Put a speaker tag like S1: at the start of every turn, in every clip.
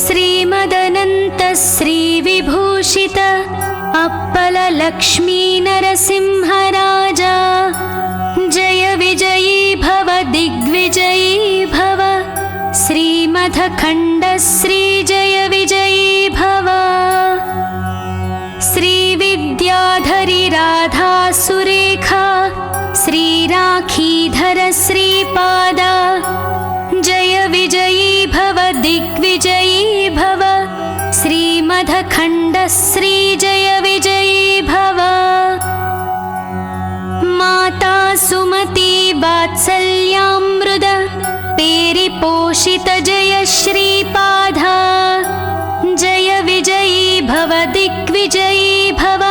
S1: श्रीमदनन्त श्रीविभूषित apple Lakshmi नरसिंहराजा जय विजयी भव दिग्विजयी भव श्रीमदखण्ड श्री जय विजयी भव श्रीविद्याधरी राधा सुरेखा श्रीराखीधर श्रीपादा जय विजयी भव दिग्विजयी भव श्रीमदखण्ड श्री जय विजयी भव माता सुमती वात्सल्यामृत पेरिपोषित जय श्रीपादा जय विजयी भव दिग्विजयी भव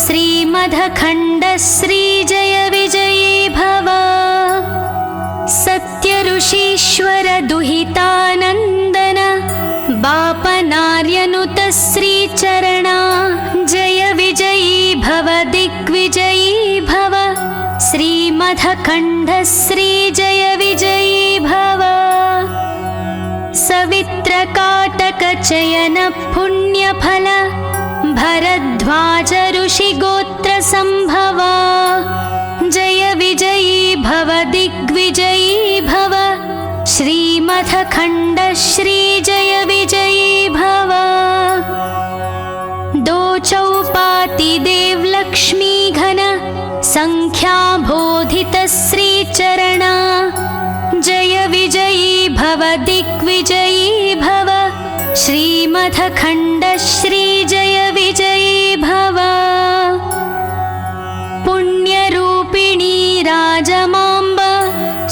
S1: श्रीमदखण्ड श्री जय विजयी भव सत्यऋषीश्वर दुहितानन्दन बापनार्यनुत श्रीचरणा जय विजयी भव दिग्विजयी भव श्रीमदखण्ड श्री जय विजयी भव सवित्रकाटकचयन पुण्यफल भरद्वाज ऋषिगोत्र संभवा जय विजयी भव दिग्विजयी भव श्रीमदखण्ड श्री जय विजयी भव दो चौपाति देव लक्ष्मी घन संख्या बोधित श्रीचरणा जय विजयी भव दिग्विजयी भव श्रीमदखण्ड श्री जय विजयी भव पुण्यरूपिणी राजमाम्ब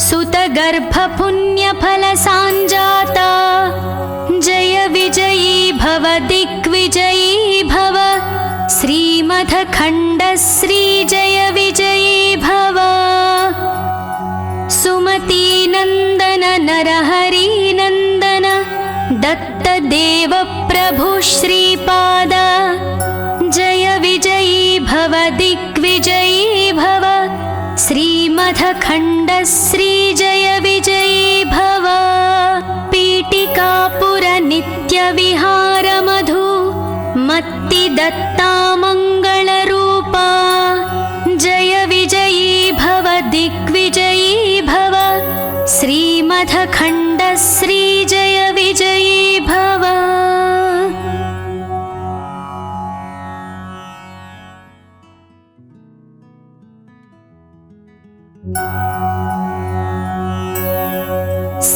S1: सुतगर्भ पुण्यफल सांजाता जय विजयी भव दिग्विजयी भव श्रीमदखण्ड श्री जय विजयी भव सुमती नंदन नरहरि नंदन दत्त देव प्रभु श्रीपाद जय विजयी भव दिग्विजयी भव श्रीमदखण्ड श्री जय विजयी भव पीठिकापुर नित्य विहार मधु मत्ति दत्ता मंगल रूपा जय विजयी भव दिग्विजयी भव श्रीमदखण्ड श्री जय विजयी भव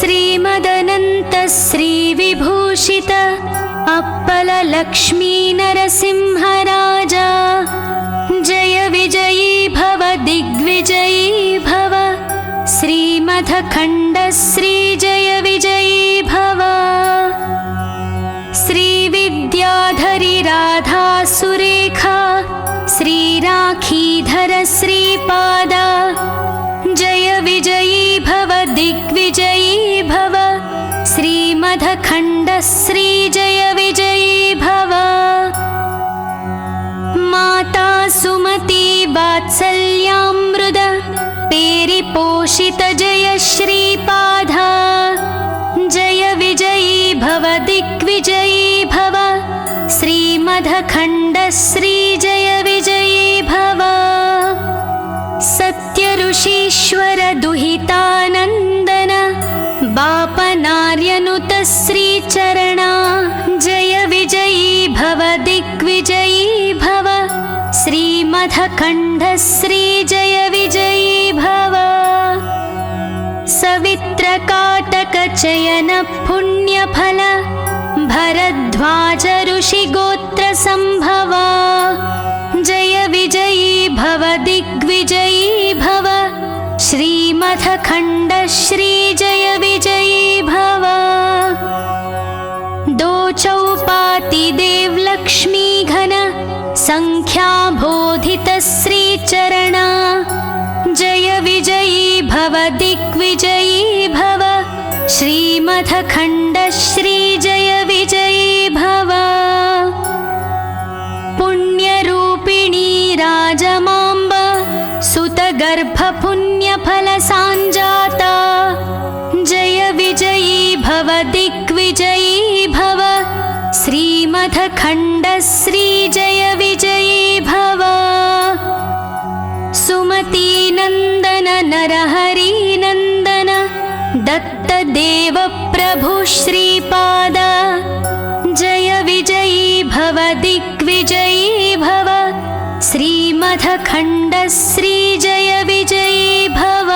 S1: श्रीमदनन्त श्रीविभूषित अप्पल लक्ष्मी नरसिंहराजा जय विजयी भव दिग्विजयी भव श्रीमदखण्ड श्री जय विजयी भव श्रीविद्याधरी राधा सुरेखा श्रीराखीधर श्रीपादा जय विजयी भव दिग्विजयी भव श्रीमदखण्ड श्री जय विजयी भव माता सुमती वात्सल्यामृत पेरिपोषित जय श्रीपादा जय विजयी भव दिग्विजयी भव श्रीमदखण्ड श्री जय विजयी भव सत्यऋषीश्वर दुहितानन्दन बापनार्यनुत श्रीचरणा जय विजयी भव दिग्विजयी भव श्रीमदखण्ड श्री जय विजयी भव सवित्रकाटकचयन पुण्यफल भरद्वाज ऋषिगोत्र संभवा जय विजयी भव दिग्विजयी भव श्रीमदखण्ड श्री जय विजयी भव दो चौपाति देव लक्ष्मी घन संख्या बोधित श्रीचरणा जय विजयी भव दिग्विजयी भव श्रीमदखण्ड श्री जय विजयी भव पुण्यरूपिणी राजमाम्ब सुतगर्भ पुण्यफल सांजाता जय श्रीमथखण्ड श्रीजय विजयी भव सुमतीनन्दन नरहरिनन्दन दत्तदेव प्रभु श्रीपाद जय विजयी भव दिग्विजयी भव श्रीमथखण्ड श्रीजय विजयी भव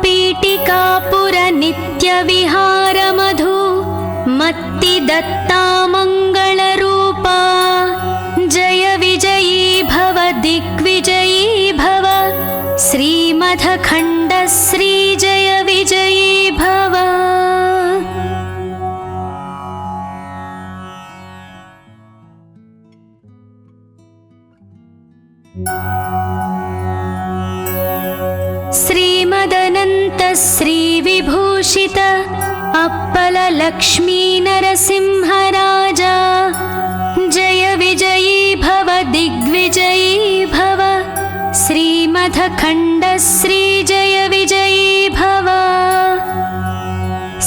S1: पीठिकापुर नित्यविहार मधु मत्ति दत्ता मङ्गलरूपा जय विजयी भव दिग्विजयी भव श्रीमथखण्ड श्रीजय विजयी भव। श्रीमदनन्त श्रीविभूषित अप्पल लक्ष्मी नरसिंहराजा जय विजयी भव दिग्विजयी भव श्रीमथखण्ड श्रीजय विजयी भव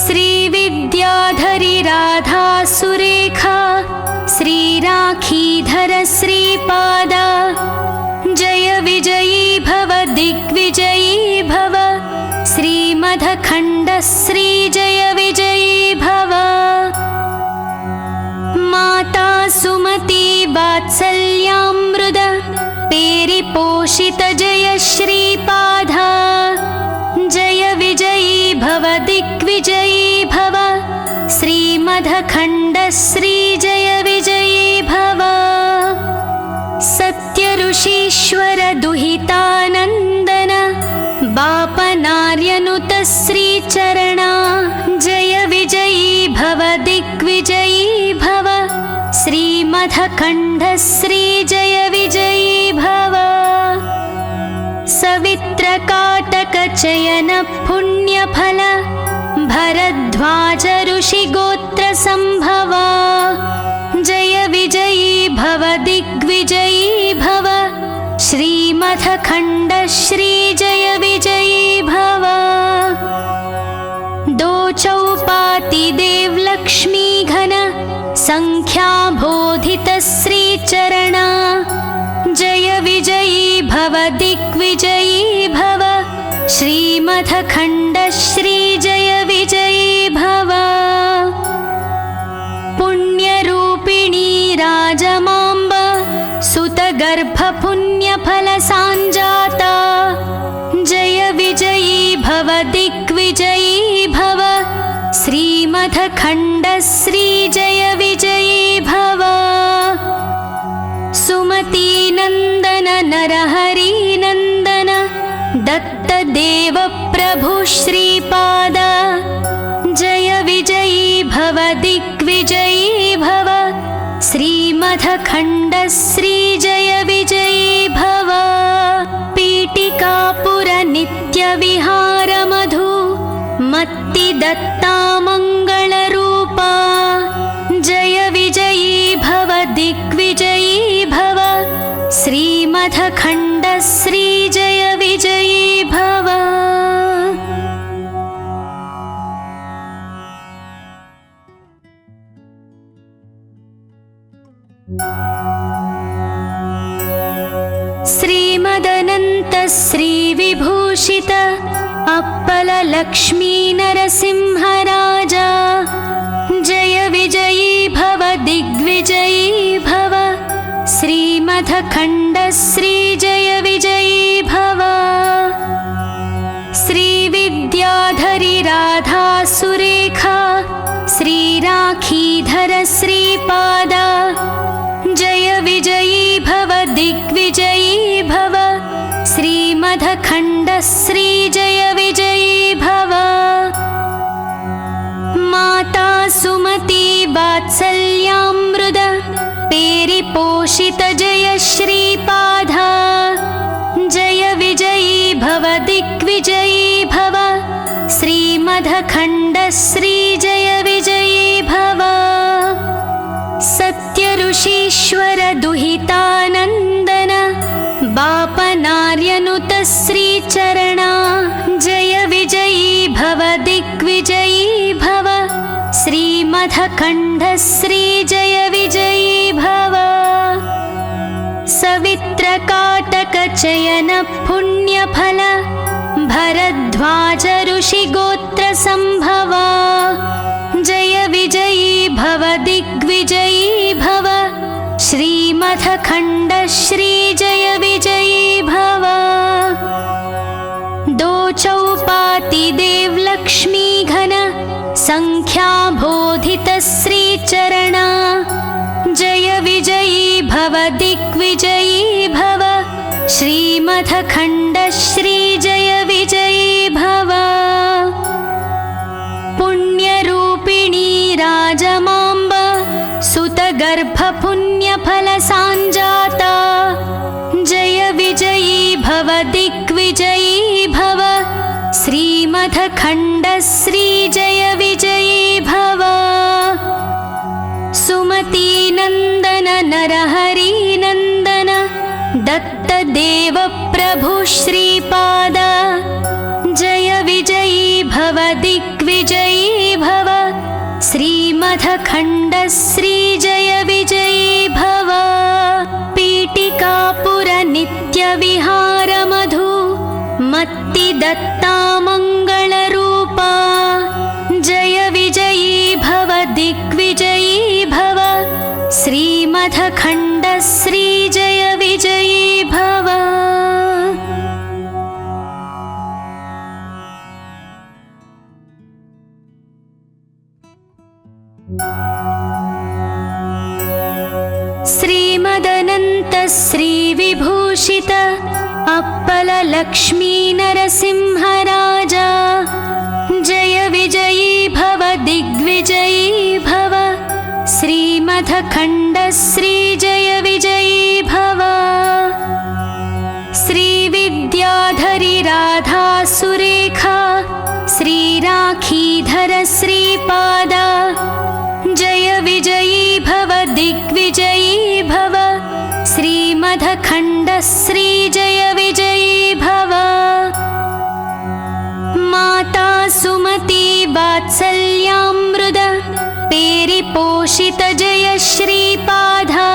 S1: श्रीविद्याधरी राधा सुरेखा श्रीराखीधर श्रीपाद जय विजयी भव दिग्विजयी भव श्रीमथखण्ड श्रीजय विजयी भव माता सुमती वात्सल्यामृत पेरिपोषित जय श्रीपाद जय विजयी भव दिग्विजयी भव श्रीमथखण्ड श्रीजय विजयी भव सत्यऋषीश्वर दुहितानन्दन बापनार्यनुत श्रीचरणा जय विजयी भव दिग्विजयी भव श्रीमथखण्ड श्रीजय विजयी भव सवित्रकाटकचयन पुण्यफल भरद्वाज ऋषिगोत्र सम्भवा जय विजयी भव दिग्विजयी भव श्रीमथखण्ड श्रीजय विजयी भव दो चौपाति देवलक्ष्मी घन संख्याबोधित श्रीचरणा जय विजयी भव दिग्विजयी भव श्रीमथखण्ड श्रीजय विजयी भव पुण्यरूपिणी राजमाम्ब सुतगर्भपुण्यफलसाञ्जाता जय विजयी भव दिग्विजयी भव श्रीमथखण्ड श्रीजय विजयी भव सुमतीनन्दन नरहरिनन्दन दत्तदेव प्रभु श्रीपाद जय विजयी भव दिग्विजयी भव श्रीमथखण्ड श्रीजय विजयी भव पीठिकापुर नित्यविहार मधु मत्ति दत्ता मङ्गलरूपा जय विजयी भव दिग्विजयी भव श्रीमथखण्ड श्रीजय विजयी भव। श्रीमदनन्त श्रीविभूषित अप्पल लक्ष्मी नरसिंहराजा जय विजयी भव दिग्विजयी भव श्रीमथखण्ड श्रीजय विजयी भव श्रीविद्याधरी राधा सुरेखा श्रीराखीधर श्रीपाद जय विजयी भव दिग्विजयी भव श्रीमथखण्ड श्रीजय विजयी भव माता सुमती वात्सल्यामृत पेरिपोषित जय श्रीपाद जय विजयी भव दिग्विजयी भव श्रीमथखण्ड श्रीजय विजयी भव सत्यऋषीश्वर दुहितानन्दन बापनार्यनुत श्रीचरणा जय विजयी भव दिग्विजयी भव श्रीमथखण्ड श्रीमथखण्डश्रीजय विजयी भव सवित्रकाटकचयन पुण्यफल भरद्वाज ऋषिगोत्रसम्भवा जय विजयी भव दिग्विजयी भव श्रीमथखण्डश्रीजय विजयी भव दो चौपाति देवलक्ष्मी घन संख्याबोधित श्रीचरणा जय विजयी भव दिग्विजयी भव श्रीमथखण्डश्रीजय विजयी भव पुण्यरूपिणी राजमाम्ब सुतगर्भपुण्यफलसाञ्जाता जय विजयी भव दिग्विजयी भव श्रीमथखण्डश्रीजय विजयी भव सुमतीनन्दन नरहरिनन्दन दत्तदेव प्रभु श्रीपाद जय विजयी भव दिग्विजयी भव श्रीमथखण्डश्रीजय विजयी भव पीठिकापुर नित्यविहार मधु मत्तिदत्ता मङ्गलरूपा जय विजयी भव दिग्विजयी भव श्रीमथखण्डश्रीजय विजयी भव श्रीमदनन्त श्रीविभूषित अप्पल लक्ष्मी नरसिंहराजा जय विजयी भव दिग्विजयी भव श्रीमथखण्डश्रीजय विजयी भव श्रीविद्याधरी राधा सुरेखा श्रीराखीधर श्रीपादा जय विजयी भव दिग्विजयी भव श्रीमथखण्डश्रीजय विजयी भव माता सुमती वात्सल्यामृद पेरिपोषित जय श्रीपादा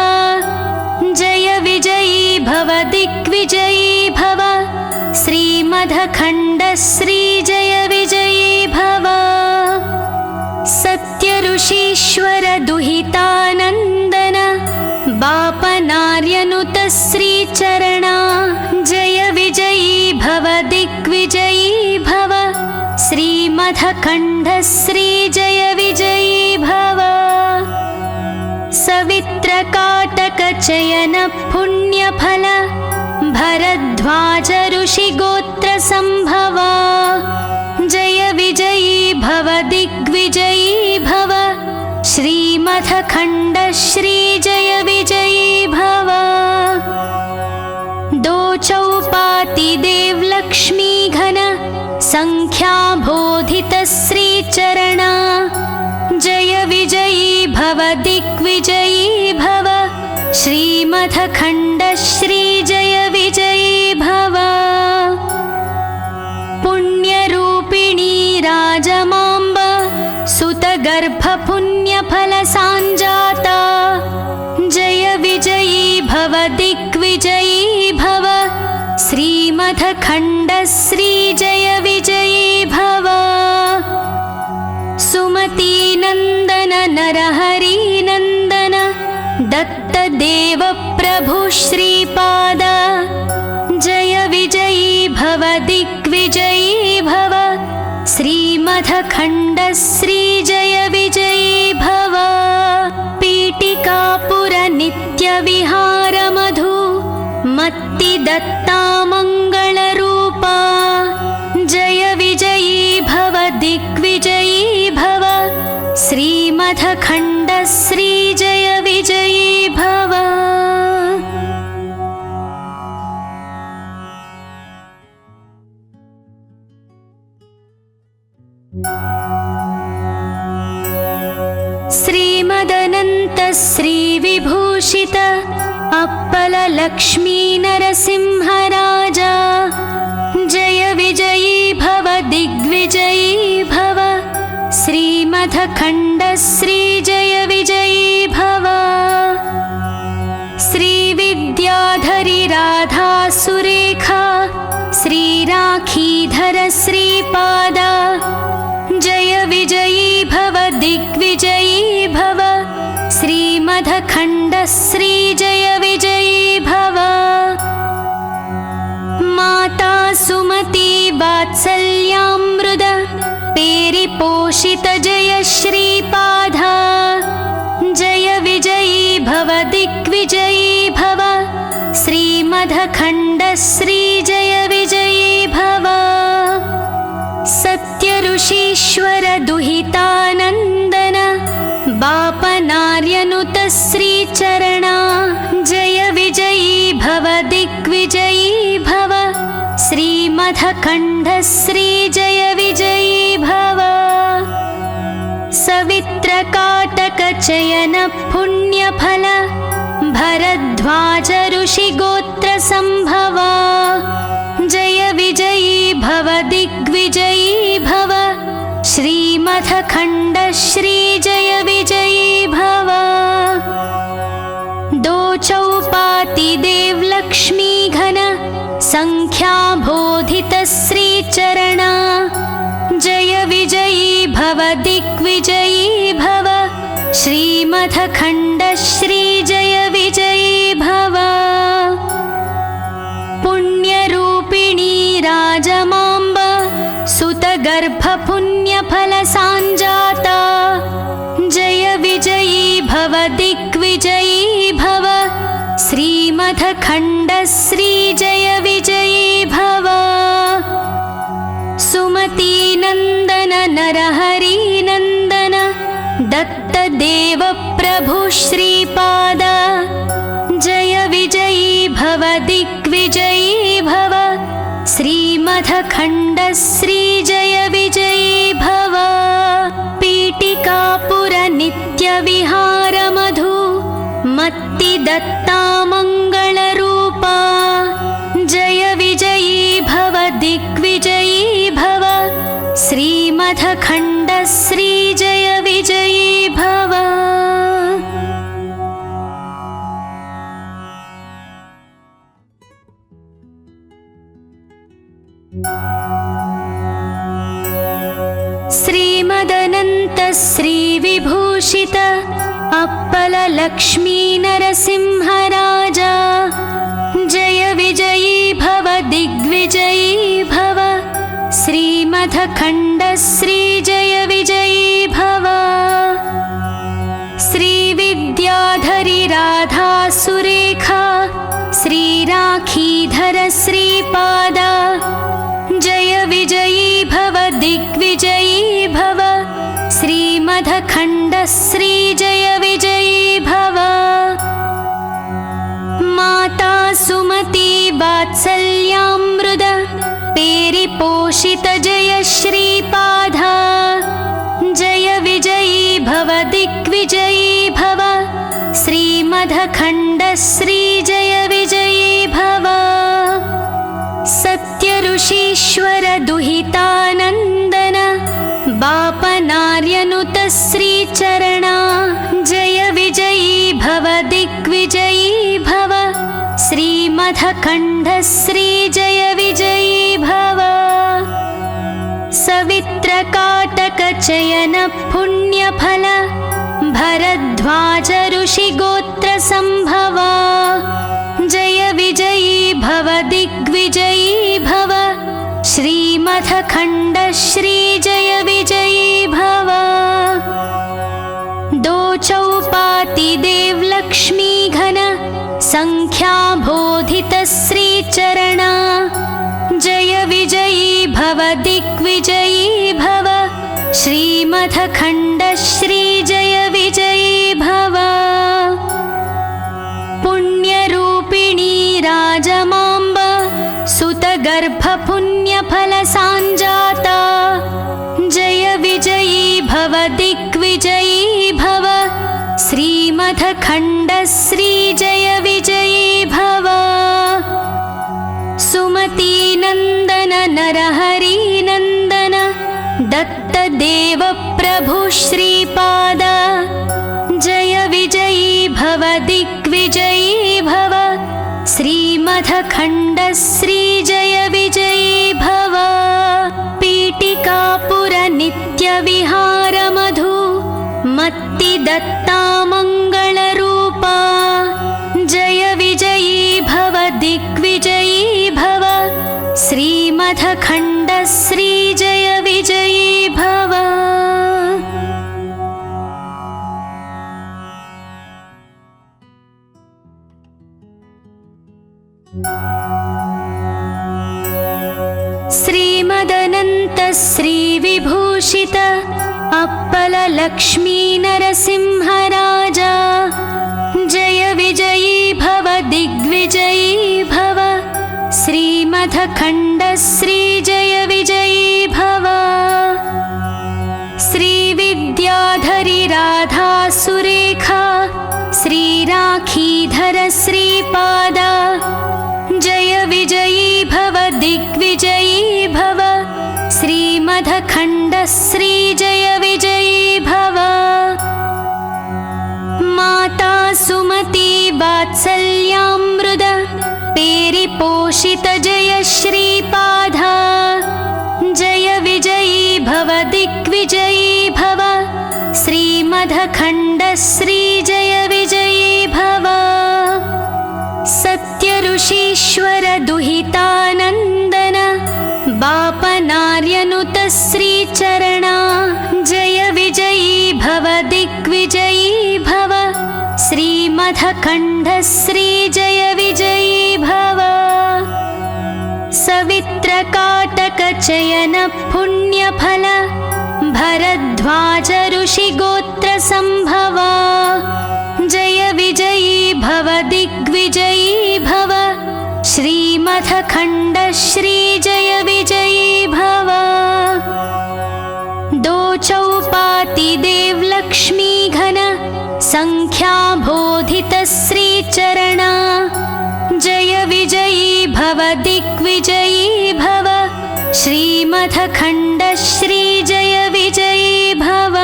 S1: जय विजयी भव दिग्विजयी भव श्रीमथखण्डश्रीजय विजयी भव सत्यऋषीश्वर दुहितानन्दन बापनार्यनुत श्रीचरणा जय विजयी भव दिग्विजयी भव श्रीमथखण्डश्रीजय विजयी भव सवित्रकाटकचयन पुण्यफल भरद्वाज ऋषिगोत्रसम्भवा जय विजयी भव दिग्विजयी भव श्रीमथखण्डश्रीजय विजयी भव दो चौपाति देवलक्ष्मी घन संख्याबोधित श्रीचरणा जय विजयी भव दिग्विजयी भव श्रीमथखण्डश्रीजय विजयी भव पुण्यरूपिणी राजमाम्ब सुतगर्भपुण्यफलसाञ्जाता जय विजयी भव दिग्विजयी भव श्रीमथखण्डश्रीजय विजयी भव सुमतीनन्दन नरहरिनन्दन दत्तदेव प्रभु श्रीपाद जय विजयी भव दिग्विजयी भव श्रीमथखण्डश्रीजय विजयी भव पीठिकापुर नित्यविहार मधु मत्तिदत्ता मङ्गलरूपा जय विजयी भव दिग्विजयी भव श्रीमथखण्डश्रीजय विजयी भव श्रीमदनन्त श्रीविभूषित अप्पल लक्ष्मी नरसिंहराजा जय विजयी भव दिग्विजयी भव श्रीमद् श्रीमधखण्डश्री जय विजयी भव। श्रीविद्याधरी राधा सुरेखा श्रीराखीधर श्रीपाद जय विजयी भव दिग्विजयी भव। श्रीमधखण्डश्री जय विजयी भव। माता सुमती वात्सल्यामृत पेरिपोषित जय श्रीपाद जय विजयी भव दिग्विजयी भव। श्रीमधखण्डश्री जय विजयी भव। सत्यऋषीश्वर दुहितानन्दन बापनार्यनुत श्रीचरणा जय विजयी भव दिग्विजयी भव। श्रीमधखण्डश्री जय विजयी भव। सवित्रकाटकचयन पुण्यफल भरद्वाज ऋषिगोत्र संभवा जय विजयी भव दिग्विजयी भव। श्रीमधखण्डश्री जय विजयी भव। दो चौपाति देव लक्ष्मी घन संख्याबोधित श्रीचरणा जय विजयी भव दिग्विजयी भव। श्रीमधखण्डश्री जय विजयी भव। पुण्यरूपिणी राजमाम्ब सुतगर्भपुण्यफलसाञ्जाता जय विजयी भव दिग्विजयी भव। श्रीमधखण्डश्री जय विजयी भव। सुमतीनन्दन नरहरिनन्दन दत्तदेव प्रभु श्रीपाद जय विजयी भव दिग्विजयी भव। श्रीमधखण्डश्री जय विजयी भव। पीठिकापुर नित्यविहार मधु मत्ति दत्ता मङ्गलरूपा जय विजयी भव दिग्विजयी भव। श्रीमधखण्डश्री जय विजयी भव। श्रीमदनन्त श्रीविभूषित अप्पल लक्ष्मी नरसिंहराजा जय विजयी भव दिग्विजयी भव। श्रीमधखण्डश्री जय विजयी भव। श्रीविद्याधरी राधा सुरेखा श्रीराखीधर श्रीपाद जय विजयी भव दिग्विजयी भव। श्रीमधखण्डश्री जय विजयी भव। माता सुमती वात्सल्यामृत पेरिपोषित जय श्रीपाद जय विजयी भव दिग्विजयी भव। श्रीमधखण्डश्री जय विजयी भव। सत्यऋषीश्वर दुहितानन्दन बापनार्यनुत श्रीचरणा जय विजयी भव दिग्विजयी भव। श्रीमधखण्डश्री जय विजयी भव। सवित्रकाटकचयन पुण्यफल भरद्वाज ऋषिगोत्र संभवा जय विजयी भव दिग्विजयी भव। श्रीमधखण्डश्री जय विजयी भव। दो चौपाति देव लक्ष्मी घन संख्याबोधित श्रीचरणा जय विजयी भव दिग्विजयी भव। श्रीमधखण्डश्री जय विजयी भव। पुण्यरूपिणी राजमाम्ब सुतगर्भपुण्यफलसाञ्जाता जय विजयी भव दिग्विजयी भव। श्रीमधखण्डश्री जय विजयी भव। सुमतीनन्दन नरहरिनन्दन दत्त देवप्रभु श्रीपाद जय विजयी भव दिग्विजयी भव श्रीमदखण्ड श्री जय विजयी भव पीठिकापुर नित्यविहार मधु मत्ति दत्ता मङ्गलरूपा जय विजयी भव दिग्विजयी भव श्रीमदखण्ड श्री जय विजयी भव। श्रीमदनन्त श्रीविभूषित अप्पल लक्ष्मी नरसिंहराजा जय विजयी भव दिग्विजयी भव श्रीमदखण्ड श्री जय विजयी भव। श्रीविद्याधरी राधा सुरेखा श्रीराखीधर श्रीपाद जय विजयी भव दिग्विजयी भव श्रीमदखण्ड श्री जय विजयी भव। माता सुमती वात्सल्यामृत पेरिपोषित जय श्रीपाद जय विजयी भव दिग्विजयी भव श्रीमदखण्ड श्री जय विजयी भव। सत्यऋषीश्वर दुहितानन्दन बापनार्यनुत श्रीचरणा जय विजयी भव दिग्विजयी भव श्रीमदखण्ड श्री जय विजयी भव। सवित्रकाटकचयन पुण्यफल भरद्वाज ऋषिगोत्र संभवा जय विजयी भव दिग्विजयी भव श्रीमदखण्ड श्री जय विजयी भव। दो चौपाति देवलक्ष्मी घन संख्याबोधित श्रीचरणा जय विजयी भव दिग्विजयी भव श्रीमदखण्ड श्री जय विजयी भव।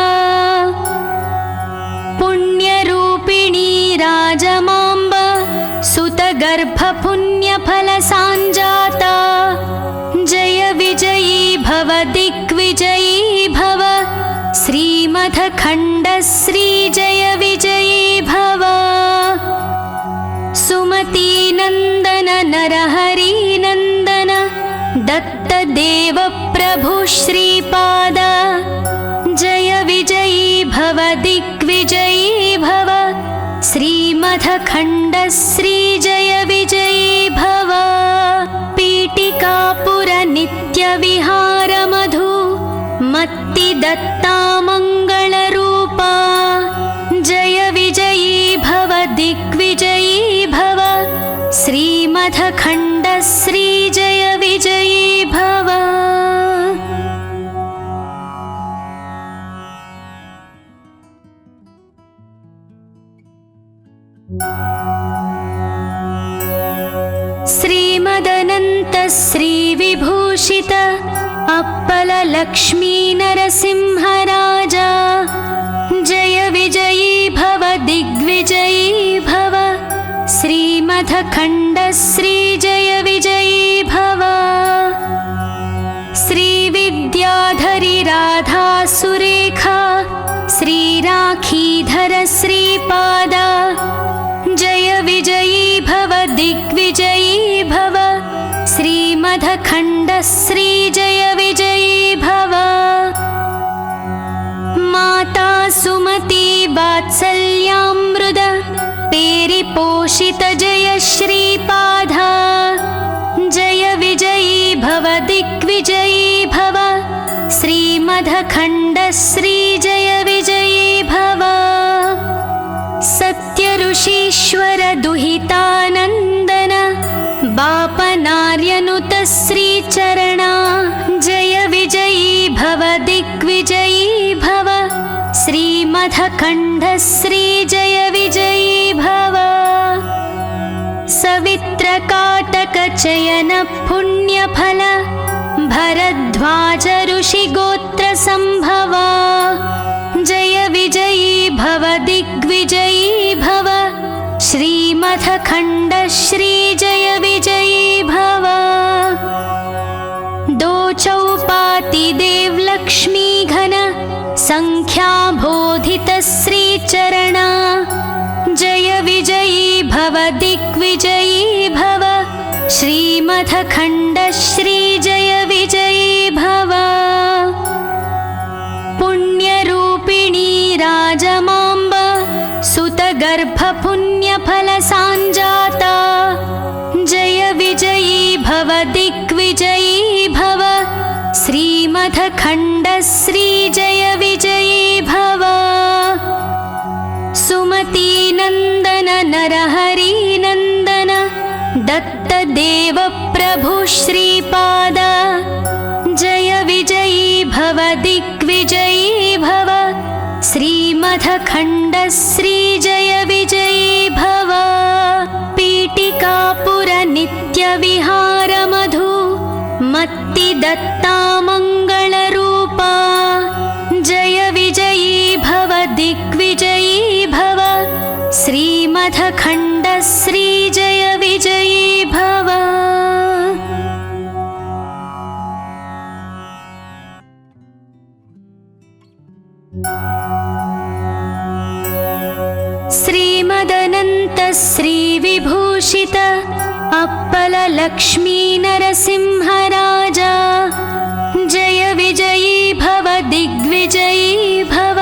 S1: पुण्यरूपिणी राजमाम्ब सुतगर्भपुण्यफल साञ्जाता जय विजयी भव दिग्विजयी भव श्रीमदखण्ड श्री जय विजयी भव। सुमती नन्दन नरहरि नन्दन दत्तदेव प्रभु श्रीपाद जय विजयी भव दिग्विजयी भव श्रीमदखण्ड श्री जय विजयी भव। पीठिकापुर नित्यविहार मधु मत्ति दत्ता मङ्गलरूपा जय विजयी भव दिग्विजयी भव श्रीमदखण्ड श्री जय विजयी भव। श्रीमदनन्त श्रीविभूषित अप्पल लक्ष्मी नरसिंहराजा जय विजयी भव दिग्विजयी भव श्रीमदखण्ड श्री जय विजयी भव। श्रीविद्याधरी राधा सुरेखा श्रीराखीधर श्रीपाद जय विजयी भव दिग्विजयी भव श्रीमदखण्ड श्री जय विजयी भव। माता सुमती वात्सल्यामृत पेरिपोषित जय श्रीपाद जय विजयी भव दिग्विजयी भव श्रीमदखण्ड श्री जय विजयी भव। सत्यऋषीश्वर दुहितानन्दन बापनार्यनुत श्रीचरणा जय विजयी भव दिग्विजयी भव श्रीमदखण्ड श्री जय विजयी भव। सवित्रकाटकचयन पुण्यफल भरद्वाज ऋषिगोत्र संभवा जय विजयी भव दिग्विजयी भव श्रीमथखण्ड श्री जय विजयी भव दो चौपाति देवलक्ष्मी घन संख्याबोधित श्रीचरणा जय विजयी भव दिग्विजयी भव श्रीमथखण्ड श्री जय विजयी भव पुण्यरूपिणी राजमाम्ब सुतगर्भपुण्यफलसाञ्जाता जय विजयी भव दिग्विजयी भव श्रीमथखण्ड श्री जय विजयी भव सुमती नन्दन नरहरि नन्दन दत्तदेव प्रभु श्रीपाद जय विजयी भव दिग्विजयी भव श्रीमथखण्ड श्री जय विजयी भव पीठिकापुर नित्यविहार मधु मत्ति दत्ता मङ्गलरूपा जय विजयी भव दिग्विजयी भव श्रीमथखण्ड श्री जय विजयी भव श्रीमदनन्त श्रीविभूषित अप्पल लक्ष्मी नरसिंह राजा जय विजयी भव दिग्विजयी भव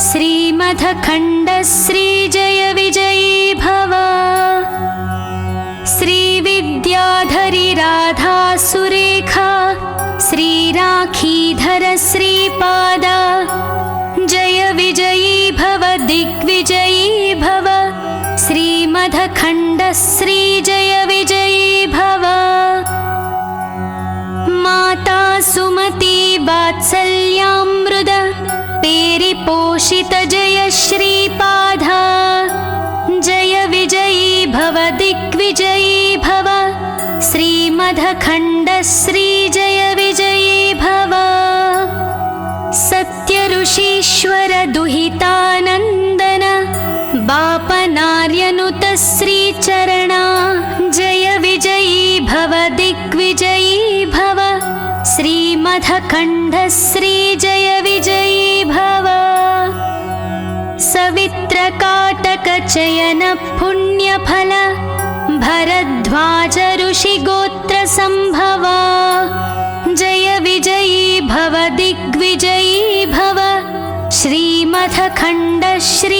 S1: श्रीमथखण्ड श्री जय विजयी भव श्रीविद्याधरी राधा सुरेखा श्रीराखीधर श्रीपाद जय विजयी भव दिग्विजयी भव श्रीमथखण्ड श्री जय विजयी भव माता सुमती वात्सल्यामृद पेरिपोषित जय श्रीपाद जय विजयी भव दिग्विजयी भव श्रीमथखण्ड श्री जय विजयी भव सत्य ऋषीश्वर दुहितानन्दन बापनार्यनुत श्रीचरणा जय विजयी भव दिग्विजयी भव श्रीमथखण्ड श्री जय विजयी भव सवित्रकाटक चयन पुण्यफल भरद्वाज ऋषिगोत्र संभवा जय विजयी भव दिग्विजयी भव श्रीमथखण्ड श्री